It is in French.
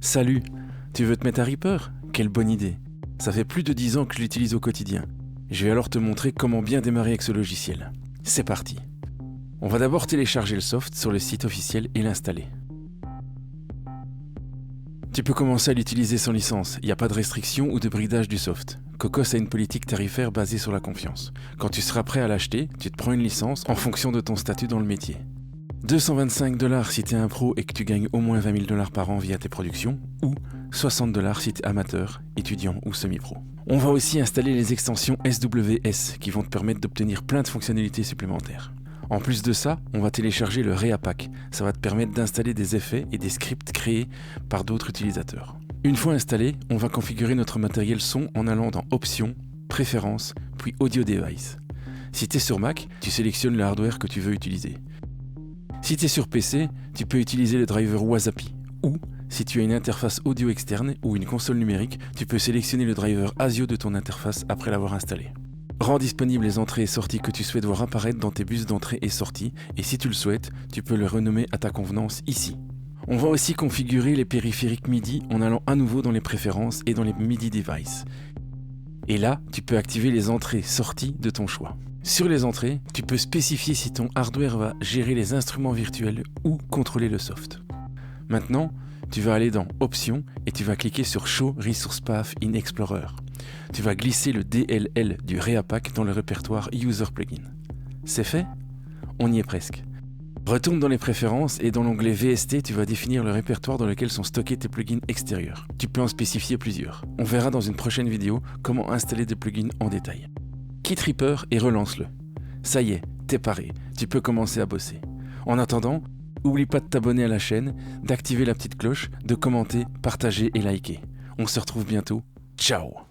Salut, tu veux te mettre à Reaper? Quelle bonne idée. Ça fait plus de 10 ans que je l'utilise au quotidien. Je vais alors te montrer comment bien démarrer avec ce logiciel. C'est parti. On va d'abord télécharger le soft sur le site officiel et l'installer. Tu peux commencer à l'utiliser sans licence, il n'y a pas de restriction ou de bridage du soft. Cocos a une politique tarifaire basée sur la confiance. Quand tu seras prêt à l'acheter, tu te prends une licence en fonction de ton statut dans le métier. 225$ si tu es un pro et que tu gagnes au moins 20 000$ par an via tes productions, ou 60$ si tu es amateur, étudiant ou semi-pro. On va aussi installer les extensions SWS qui vont te permettre d'obtenir plein de fonctionnalités supplémentaires. En plus de ça, on va télécharger le Reapack. Ça va te permettre d'installer des effets et des scripts créés par d'autres utilisateurs. Une fois installé, on va configurer notre matériel son en allant dans Options, Préférences, puis Audio Device. Si tu es sur Mac, tu sélectionnes le hardware que tu veux utiliser. Si tu es sur PC, tu peux utiliser le driver Wasapi. Ou, si tu as une interface audio externe ou une console numérique, tu peux sélectionner le driver ASIO de ton interface après l'avoir installé. Rends disponibles les entrées et sorties que tu souhaites voir apparaître dans tes bus d'entrée et sortie, et si tu le souhaites, tu peux le renommer à ta convenance ici. On va aussi configurer les périphériques MIDI en allant à nouveau dans les préférences et dans les MIDI devices. Et là, tu peux activer les entrées-sorties de ton choix. Sur les entrées, tu peux spécifier si ton hardware va gérer les instruments virtuels ou contrôler le soft. Maintenant, tu vas aller dans Options et tu vas cliquer sur Show Resource Path in Explorer. Tu vas glisser le DLL du Reapack dans le répertoire User Plugin. C'est fait? On y est presque. Retourne dans les préférences et dans l'onglet VST, tu vas définir le répertoire dans lequel sont stockés tes plugins extérieurs. Tu peux en spécifier plusieurs. On verra dans une prochaine vidéo comment installer des plugins en détail. Quitte Reaper et relance-le. Ça y est, t'es paré, tu peux commencer à bosser. En attendant, oublie pas de t'abonner à la chaîne, d'activer la petite cloche, de commenter, partager et liker. On se retrouve bientôt. Ciao!